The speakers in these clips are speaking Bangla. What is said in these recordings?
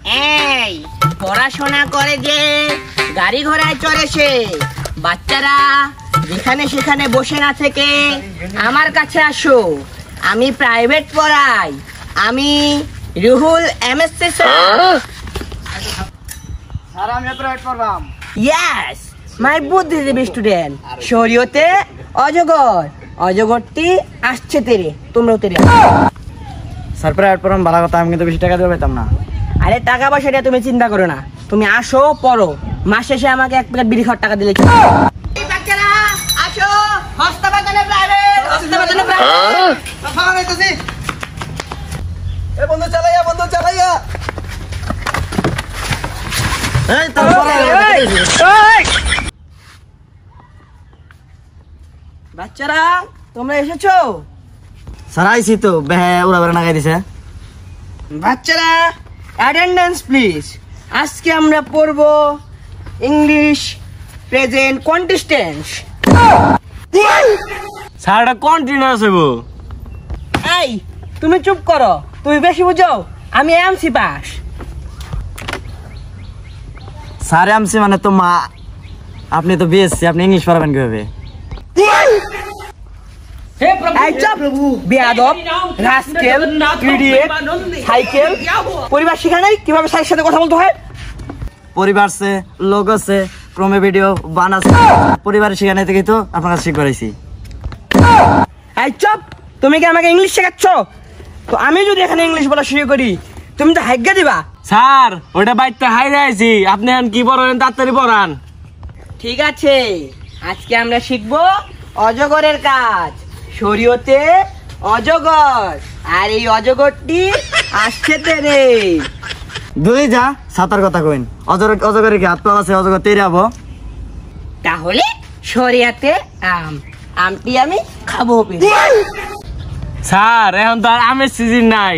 এই পড়াশোনা করে যে গাড়ি ঘোড়ায় চড়ে সে বাচ্চারা যেখানে সেখানে বসে না থেকে আমার কাছে আসো। আমি প্রাইভেট পড়াই। আমি রুহুল এমএসসি স্যার। আমি প্রাইভেট পড়লাম। ইয়েস মাই বুদ্ধিজীবী স্টুডেন্ট। শরীয়তে অজগর, অজগরটি আসছে তেরে, তোমরাও তেরে। স্যার প্রাইভেট পড়াম ভালো কথা, আমি কিন্তু বেশি টাকা দিতে পারতাম না। আরে টাকা পয়সা নিয়ে তুমি চিন্তা করো না, তুমি আসো পড়ো, মাস শেষে আমাকে 1 প্যাকেট বিড়ি খাওয়ার টাকা দিলে। বাচ্চারা আসো, হস্তবাদনে প্রাইভেট, হস্তবাদনে প্রাইভেট। ফাঁকা নাইতেছি। এ বন্ধু চালাইয়া, বন্ধু চালাইয়া। এই তোর বাচ্চারা তোমরা এসেছো? স্যার আইছি তো, বেহে উড়া বেড়া নাগাই দিছে। বাচ্চারা অ্যাটেন্ডেন্স প্লিজ। আজকে আমরা পড়বো ইংলিশ প্রেজেন্ট কন্টিস্টেন্স। স্যার এটা কন্টিনিউয়াস হইব। এই তুমি চুপ করো, তুমি বেশি বুঝো। আমি এমসি পাস। স্যার এমসি মানে তো মা, আপনি তো বিএসসি, আপনি ইংলিশ পড়াবেন কিভাবে? এই চুপ বেয়াদব, রাস্কেল, ইডিয়েট, সাইকেল। পরিবার শিখা নাই কিভাবে সাইকেলের সাথে কথা বলতে হয়? পরিবার সে লোক আছে, ক্রমে ভিডিও বানাচ্ছে, পরিবারের শিখানে থেকে তো আপনার কাছে শিখ করাইছি। এই চুপ, তুমি কি আমাকে ইংলিশ শেখাচ্ছ? তো আমি যদি এখানে ইংলিশ বলা শুরু করি তুমি তো হাইজ্ঞা দিবা। স্যার ওটা বাইতে হাই যাইছি, আপনি এখন কি পড়ান তাড়াতাড়ি পড়ান। ঠিক আছে, আজকে আমরা শিখবো অজগরের কাজ। শরীয়তে অজগর, আর এই অজগরটি আসছে তেরে। দুই যা সাতার কথা কইন, অজগরের কি হাত পা আছে, অজগর তেরে আবো। তাহলে শরিয়াতে আম, আমটি আমি খাবো। স্যার এখন তো আর আমের সিজন নাই,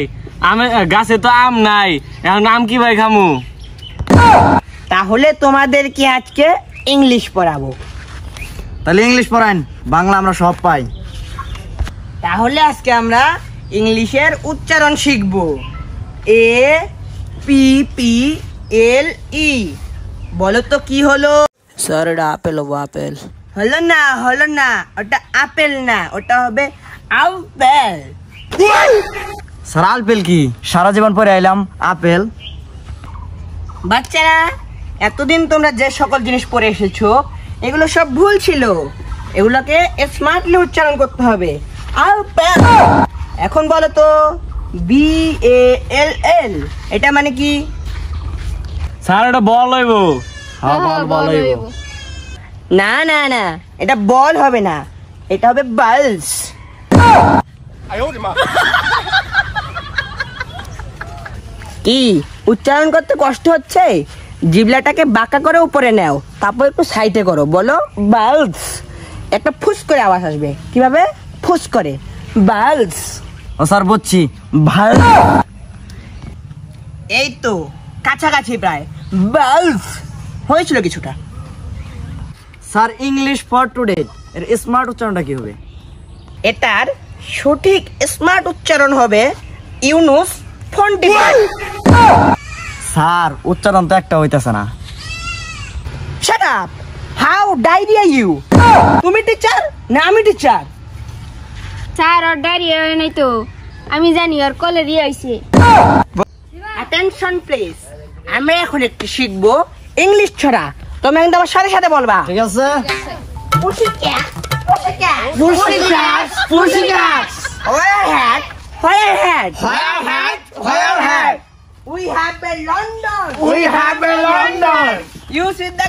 আমের গাছে তো আম নাই, এখন আম কি ভাই খামু? তাহলে তোমাদেরকে আজকে ইংলিশ পড়াবো। তাহলে ইংলিশ পড়াইন, বাংলা আমরা সব পাই। তাহলে আজকে আমরা ইংলিশের উচ্চারণ শিখবো। এ পি পি এল ই। বলো তো কি হলো? স্যার এটা আপেল হবো, আপেল। হলো না, হলো না, ওটা আপেল না, ওটা হবে আপেল। স্যার আপেল কি? সারা জীবন পরে আইলাম আপেল। বাচ্চারা এতদিন তোমরা যে সকল জিনিস পড়ে এসেছো এগুলো সব ভুল ছিল, এগুলোকে স্মার্টলি উচ্চারণ করতে হবে। আপেল। এখন বলো তো বি এ এল এল এটা মানে কি? স্যার এটা বল হইব। হ্যাঁ বল হইব। না না না, এটা বল হবে না, এটা হবে বালস। কি উচ্চারণ করতে কষ্ট হচ্ছে? জিবলাটাকে বাঁকা করে উপরে নাও, তারপর একটু সাইডে করো, বলো বালস। একটা ফুস করে আওয়াজ আসবে। কিভাবে? ফুস করে, বালস। ও স্যার বুঝছি, ভালো। এই তো কাছাকাছি প্রায়, বালস হয়েছিল কিছুটা। স্যার ইংলিশ ফর টুডে এর স্মার্ট উচ্চারণটা কি হবে? এটার সঠিক স্মার্ট উচ্চারণ হবে ইউনুস ফন্টিফাই। স্যার উচ্চারণ তো একটা হইতাছে না। Shut up, how diarrhoea you? তুমি টিচার না আমি টিচার? স্যার ওর ডায়রিয়া হয় নাই তো, আমি জানি ওর কলেরিয়া হইছে। Attention please. আমরা এখন একটু শিখবো ইংলিশ ছড়া। তুমি একদম আমার সাথে সাথে বলবা। ঠিক আছে। Pussycat, pussycat, pussycat, pussycat. Where hat? Where hat? Where hat? Where hat? We have a London. We have a London. You see the.